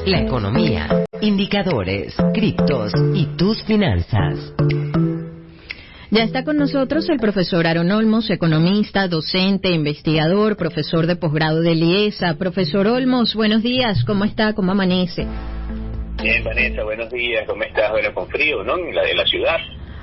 la economía, indicadores, criptos y tus finanzas. Ya está con nosotros el profesor Aaron Olmos, economista, docente, investigador, profesor de posgrado de IESA. Profesor Olmos, buenos días, ¿cómo está? ¿Cómo amanece? Bien, Vanessa, buenos días, ¿cómo estás? Bueno, con frío, ¿no? En la de la ciudad.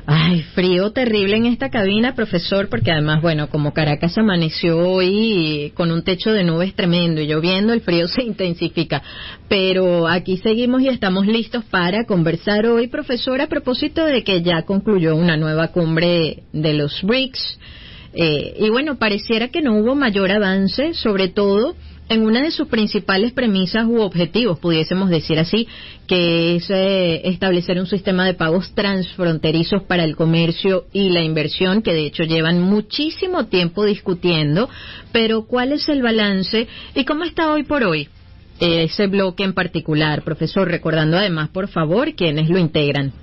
Ay, frío terrible en esta cabina, profesor, porque además, bueno, como Caracas amaneció hoy con un techo de nubes tremendo y lloviendo, el frío se intensifica. Pero aquí seguimos y estamos listos para conversar hoy, profesor, a propósito de que ya concluyó una nueva cumbre de los BRICS. Y bueno, pareciera que no hubo mayor avance, sobre todo en una de sus principales premisas u objetivos, pudiésemos decir así, que es establecer un sistema de pagos transfronterizos para el comercio y la inversión, que de hecho llevan muchísimo tiempo discutiendo, pero ¿cuál es el balance y cómo está hoy por hoy ese bloque en particular, profesor? Recordando además, por favor, quiénes lo integran.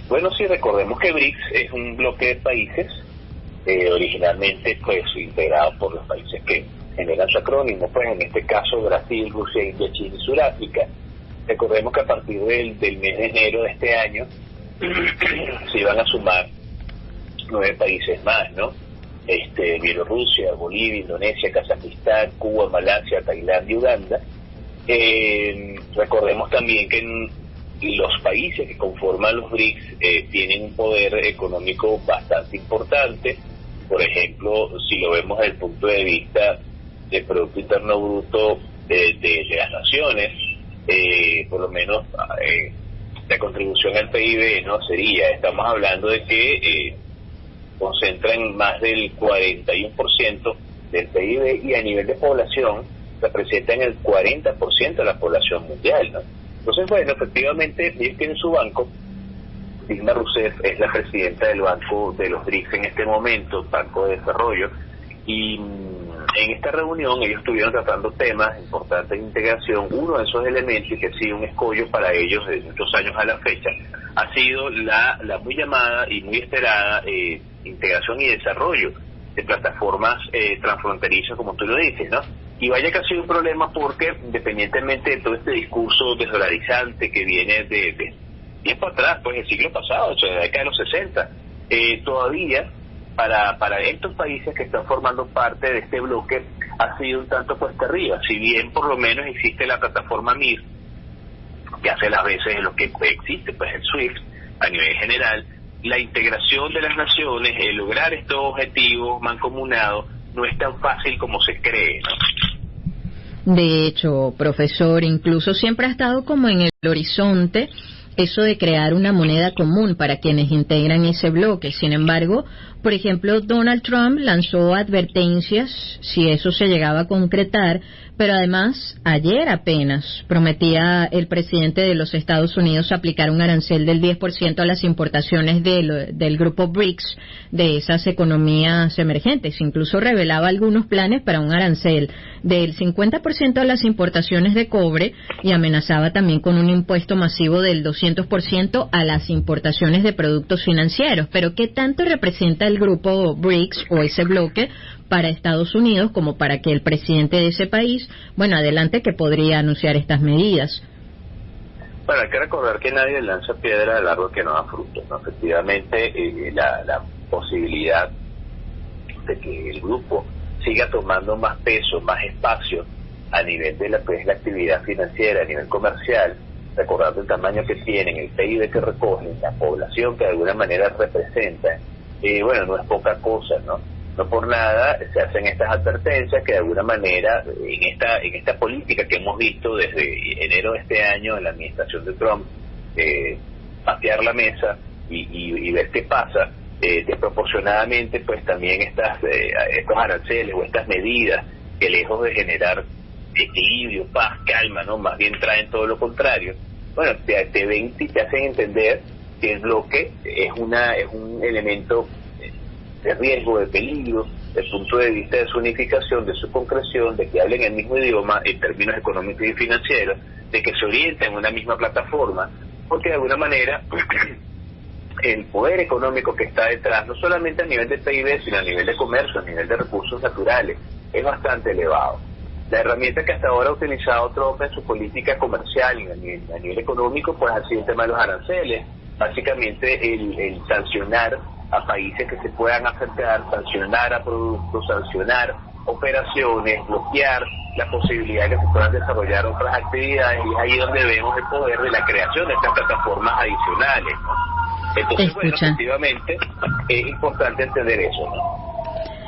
Bueno, sí, recordemos que BRICS es un bloque de países, originalmente pues integrado por los países que generan su acrónimo, pues en este caso Brasil, Rusia, India, China y Sudáfrica. Recordemos que a partir del mes de enero de este año se iban a sumar 9 países más, ¿no? Bielorrusia, Bolivia, Indonesia, Kazajistán, Cuba, Malasia, Tailandia y Uganda. Recordemos también que los países que conforman los BRICS tienen un poder económico bastante importante. Por ejemplo, si lo vemos desde el punto de vista del Producto Interno Bruto de las naciones, por lo menos la contribución al PIB no sería, estamos hablando de que concentran más del 41% del PIB y a nivel de población representan el 40% de la población mundial, ¿no? Entonces, bueno, efectivamente ellos tienen su banco. Dilma Rousseff es la presidenta del Banco de los BRICS en este momento, Banco de Desarrollo, y en esta reunión ellos estuvieron tratando temas importantes de integración. Uno de esos elementos que ha sido un escollo para ellos desde muchos años a la fecha ha sido la muy llamada y muy esperada integración y desarrollo de plataformas transfronterizas, como tú lo dices, ¿no? Y vaya que ha sido un problema porque, independientemente de todo este discurso desdolarizante que viene de tiempo atrás, pues el siglo pasado, o sea, de la década de los 60, todavía para estos países que están formando parte de este bloque ha sido un tanto cuesta arriba. Si bien por lo menos existe la plataforma MIR, que hace las veces de lo que existe, pues el SWIFT a nivel general, la integración de las naciones, el lograr estos objetivos mancomunados, no es tan fácil como se cree, ¿no? De hecho, profesor, incluso siempre ha estado como en el horizonte eso de crear una moneda común para quienes integran ese bloque. Sin embargo, por ejemplo, Donald Trump lanzó advertencias si eso se llegaba a concretar, pero además, ayer apenas prometía el presidente de los Estados Unidos aplicar un arancel del 10% a las importaciones del grupo BRICS, de esas economías emergentes. Incluso revelaba algunos planes para un arancel del 50% a las importaciones de cobre y amenazaba también con un impuesto masivo del 200% a las importaciones de productos financieros. Pero ¿qué tanto representa el grupo BRICS o ese bloque para Estados Unidos como para que el presidente de ese país, bueno, adelante, que podría anunciar estas medidas? Bueno, hay que recordar que nadie lanza piedra al árbol que no da frutos, ¿no? Efectivamente, la posibilidad de que el grupo siga tomando más peso, más espacio a nivel de la actividad financiera, a nivel comercial, recordando el tamaño que tienen, el PIB que recogen, la población que de alguna manera representan, bueno, no es poca cosa, ¿no? No por nada se hacen estas advertencias que de alguna manera en esta política que hemos visto desde enero de este año en la administración de Trump, patear la mesa y ver qué pasa, desproporcionadamente pues también estos aranceles o estas medidas que lejos de generar equilibrio, paz, calma, ¿no? Más bien traen todo lo contrario. Bueno, te ven y te hacen entender que el bloque es un elemento de riesgo, de peligro, desde el punto de vista de su unificación, de su concreción, de que hablen el mismo idioma en términos económicos y financieros, de que se orienten en una misma plataforma, porque de alguna manera el poder económico que está detrás, no solamente a nivel de PIB, sino a nivel de comercio, a nivel de recursos naturales, es bastante elevado. La herramienta que hasta ahora ha utilizado Trump en su política comercial y a nivel económico, pues ha sido el tema de los aranceles. Básicamente el sancionar a países que se puedan acercar, sancionar a productos, sancionar operaciones, bloquear la posibilidad de que se puedan desarrollar otras actividades, y es ahí donde vemos el poder de la creación de estas plataformas adicionales, ¿no? Entonces, bueno, efectivamente es importante entender eso, ¿no?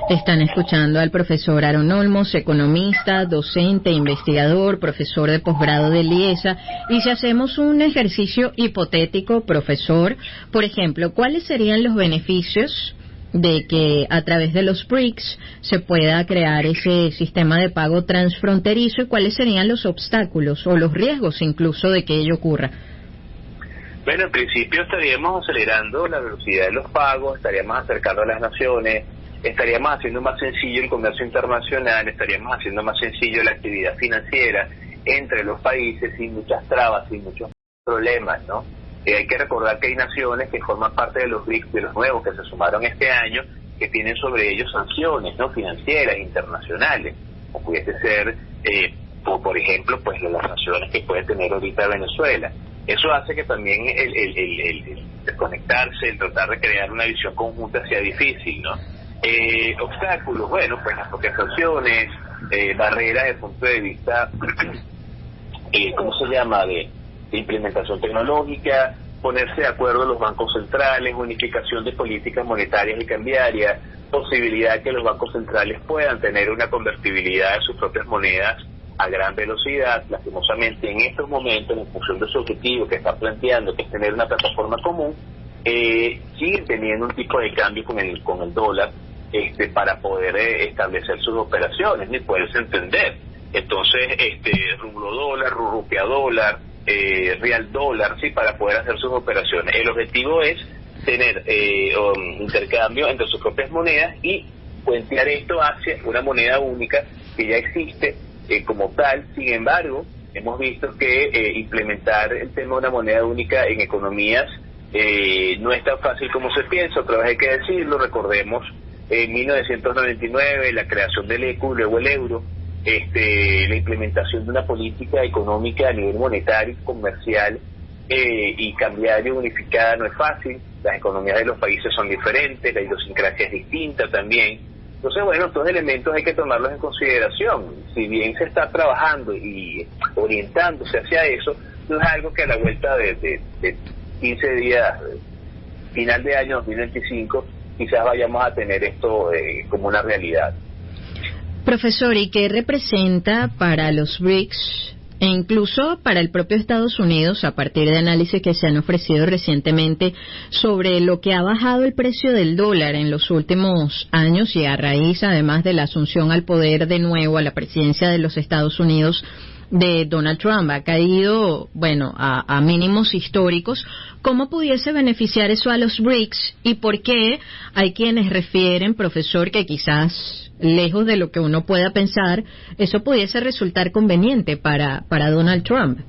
Están escuchando al profesor Aaron Olmos, economista, docente, investigador, profesor de posgrado de IESA. Y si hacemos un ejercicio hipotético, profesor, por ejemplo, ¿cuáles serían los beneficios de que a través de los BRICS se pueda crear ese sistema de pago transfronterizo, y cuáles serían los obstáculos o los riesgos incluso de que ello ocurra? Bueno, en principio estaríamos acelerando la velocidad de los pagos, estaríamos acercando a las naciones, estaríamos haciendo más sencillo el comercio internacional, estaríamos haciendo más sencillo la actividad financiera entre los países, sin muchas trabas, sin muchos problemas, ¿no? Hay que recordar que hay naciones que forman parte de los BRICS, de los nuevos que se sumaron este año, que tienen sobre ellos sanciones, ¿no?, financieras, internacionales, como pudiese ser, por ejemplo, pues las sanciones que puede tener ahorita Venezuela. Eso hace que también el desconectarse, el tratar de crear una visión conjunta sea difícil, ¿no? Obstáculos, bueno, pues las propias sanciones, barreras desde el punto de vista, ¿cómo se llama?, de implementación tecnológica, ponerse de acuerdo los bancos centrales, unificación de políticas monetarias y cambiarias, posibilidad de que los bancos centrales puedan tener una convertibilidad de sus propias monedas a gran velocidad. Lastimosamente, en estos momentos, en función de su objetivo que está planteando, que es tener una plataforma común, siguen teniendo un tipo de cambio con el dólar, para poder establecer sus operaciones, ni poderse entender. Entonces, rublo dólar, rupia dólar, real dólar, sí, para poder hacer sus operaciones. El objetivo es tener intercambio entre sus propias monedas y puentear esto hacia una moneda única que ya existe como tal. Sin embargo, hemos visto que implementar el tema de una moneda única en economías no es tan fácil como se piensa. Otra vez hay que decirlo, recordemos en 1999 la creación del ECU, luego el euro, la implementación de una política económica a nivel monetario, comercial y cambiario unificada no es fácil. Las economías de los países son diferentes, la idiosincrasia es distinta también. Entonces, bueno, estos elementos hay que tomarlos en consideración. Si bien se está trabajando y orientándose hacia eso, no es algo que a la vuelta de 15 días, final de año 2025, quizás vayamos a tener esto como una realidad. Profesor, ¿y qué representa para los BRICS e incluso para el propio Estados Unidos, a partir de análisis que se han ofrecido recientemente sobre lo que ha bajado el precio del dólar en los últimos años, y a raíz además de la asunción al poder de nuevo a la presidencia de los Estados Unidos de Donald Trump? Ha caído, bueno, a mínimos históricos. ¿Cómo pudiese beneficiar eso a los BRICS? ¿Y por qué hay quienes refieren, profesor, que quizás, lejos de lo que uno pueda pensar, eso pudiese resultar conveniente para Donald Trump?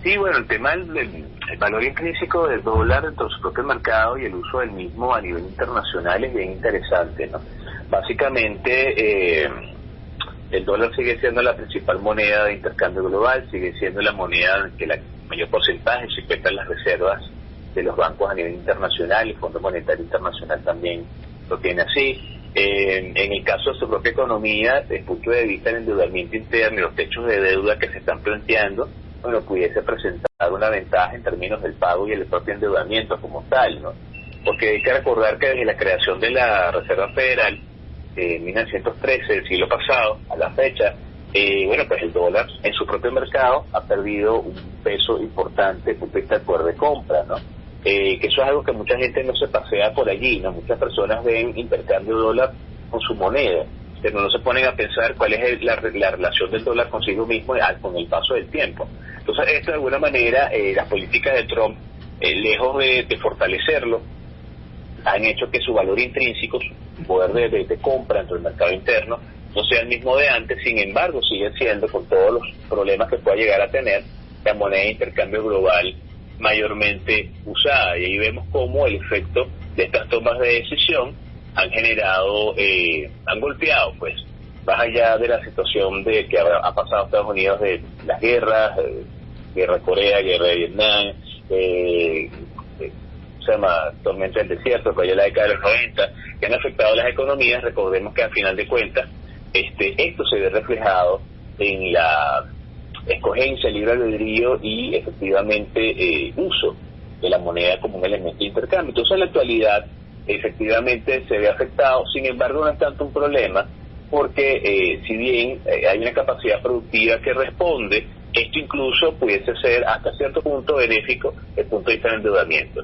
Sí, bueno, el tema del valor intrínseco del dólar dentro de su propio mercado y el uso del mismo a nivel internacional es bien interesante, ¿no? Básicamente, el dólar sigue siendo la principal moneda de intercambio global, sigue siendo la moneda que la mayor porcentaje se encuentra en las reservas de los bancos a nivel internacional, y el Fondo Monetario Internacional también lo tiene así. En el caso de su propia economía, desde el punto de vista del endeudamiento interno y los techos de deuda que se están planteando, bueno, pudiese presentar una ventaja en términos del pago y el propio endeudamiento como tal, ¿no? Porque hay que recordar que desde la creación de la Reserva Federal, en 1913, del siglo pasado, a la fecha, bueno, pues el dólar en su propio mercado ha perdido un peso importante por el poder de compra, ¿no? Que eso es algo que mucha gente no se pasea por allí, ¿no? Muchas personas ven intercambio dólar con su moneda, pero no se ponen a pensar cuál es la relación del dólar consigo mismo con el paso del tiempo. Entonces, esto de alguna manera, las políticas de Trump, lejos de fortalecerlo, han hecho que su valor intrínseco, su poder de compra dentro del mercado interno, no sea el mismo de antes. Sin embargo, sigue siendo, con todos los problemas que pueda llegar a tener, la moneda de intercambio global mayormente usada. Y ahí vemos cómo el efecto de estas tomas de decisión han generado, han golpeado pues más allá de la situación de que ha pasado Estados Unidos de las guerras, guerra de Corea, guerra de Vietnam, se llama tormenta del desierto, que hay en la década de los 90, que han afectado las economías. Recordemos que al final de cuentas esto se ve reflejado en la escogencia, libre albedrío y efectivamente uso de la moneda como un elemento de intercambio. Entonces en la actualidad efectivamente se ve afectado, sin embargo no es tanto un problema, porque si bien hay una capacidad productiva que responde, esto incluso pudiese ser hasta cierto punto benéfico desde el punto de vista del endeudamiento.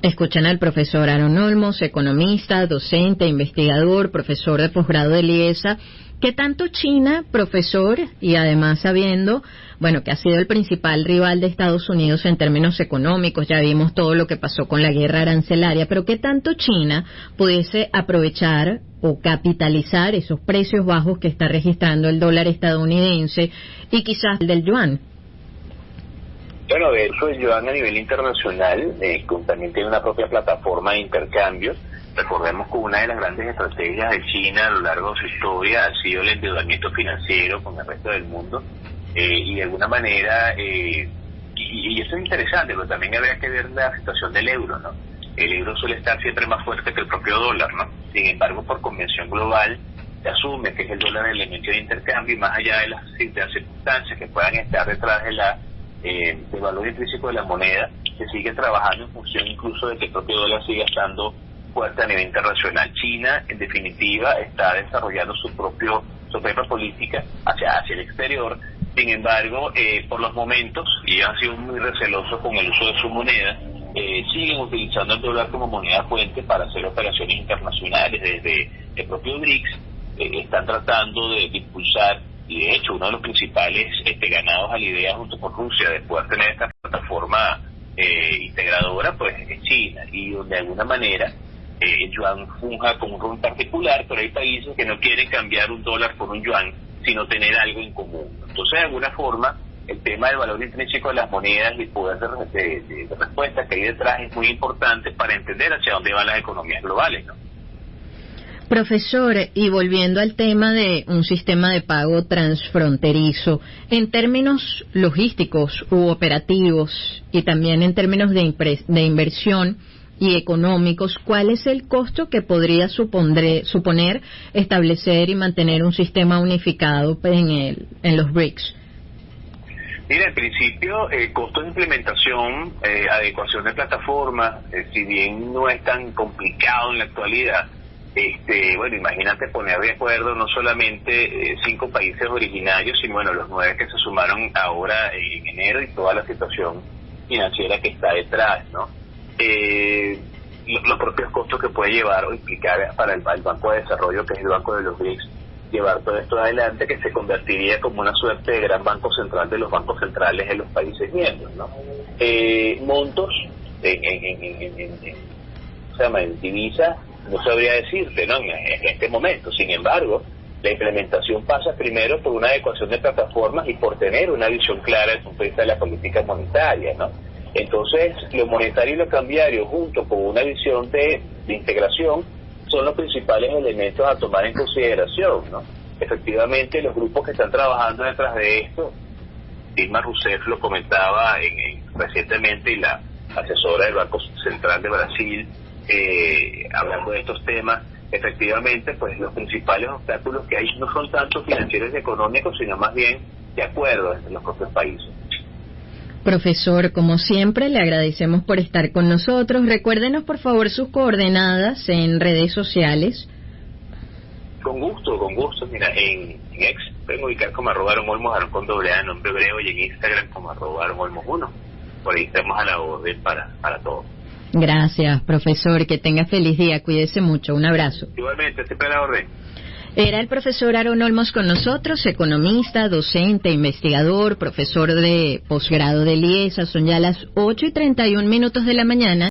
Escuchan al profesor Aaron Olmos, economista, docente, investigador, profesor de posgrado de IESA. ¿Qué tanto China, profesor, y además sabiendo, bueno, que ha sido el principal rival de Estados Unidos en términos económicos, ya vimos todo lo que pasó con la guerra arancelaria, pero qué tanto China pudiese aprovechar o capitalizar esos precios bajos que está registrando el dólar estadounidense y quizás el del yuan? Bueno, de hecho el yuan a nivel internacional también tiene una propia plataforma de intercambio. Recordemos que una de las grandes estrategias de China a lo largo de su historia ha sido el endeudamiento financiero con el resto del mundo, y de alguna manera, y eso es interesante, pero también habría que ver la situación del euro, ¿no? El euro suele estar siempre más fuerte que el propio dólar, ¿no? Sin embargo, por convención global, se asume que es el dólar el elemento de intercambio, y más allá de las circunstancias que puedan estar detrás de del valor intrínseco de la moneda, se sigue trabajando en función incluso de que el propio dólar siga estando fuerte a nivel internacional. China, en definitiva, está desarrollando su propia política hacia el exterior. Sin embargo, por los momentos, y han sido muy recelosos con el uso de su moneda, siguen utilizando el dólar como moneda fuente para hacer operaciones internacionales. Desde el propio BRICS están tratando de impulsar, y de hecho uno de los principales ganados a la idea junto con Rusia de poder tener esta plataforma integradora, pues es China, y donde de alguna manera el yuan funja como un rol particular, pero hay países que no quieren cambiar un dólar por un yuan, sino tener algo en común. Entonces, de alguna forma, el tema del valor intrínseco de las monedas y el poder de respuesta que hay detrás es muy importante para entender hacia dónde van las economías globales, ¿no? Profesor, y volviendo al tema de un sistema de pago transfronterizo, en términos logísticos u operativos y también en términos de inversión y económicos, ¿cuál es el costo que podría suponer establecer y mantener un sistema unificado en los BRICS? Mira, en principio, costo de implementación, adecuación de plataformas, si bien no es tan complicado en la actualidad, bueno, imagínate poner de acuerdo no solamente 5 países originarios, sino bueno, los 9 que se sumaron ahora en enero y toda la situación financiera que está detrás, ¿no? Los propios costos que puede llevar o implicar para el Banco de Desarrollo, que es el Banco de los BRICS, llevar todo esto adelante, que se convertiría como una suerte de gran banco central de los bancos centrales de los países miembros, ¿no? Montos en divisa, no sabría decirte, ¿no? En este momento. Sin embargo, la implementación pasa primero por una adecuación de plataformas y por tener una visión clara desde el punto de vista de la política monetaria, ¿no? Entonces, lo monetario y lo cambiario, junto con una visión de integración, son los principales elementos a tomar en consideración, ¿no? Efectivamente, los grupos que están trabajando detrás de esto, Dilma Rousseff lo comentaba recientemente, y la asesora del Banco Central de Brasil, hablando de estos temas, efectivamente, pues los principales obstáculos que hay no son tanto financieros y económicos, sino más bien de acuerdos entre los propios países. Profesor, como siempre, le agradecemos por estar con nosotros. Recuérdenos, por favor, sus coordenadas en redes sociales. Con gusto. Mira, en X pueden ubicar como @AronOlmos, Aaron con doble A, nombre hebreo, y en Instagram como @AronOlmos1. Por ahí estamos a la orden para todo. Gracias, profesor. Que tenga feliz día. Cuídese mucho. Un abrazo. Igualmente, siempre a la orden. Era el profesor Aaron Olmos con nosotros, economista, docente, investigador, profesor de posgrado de IESA. Son ya las 8:31 de la mañana.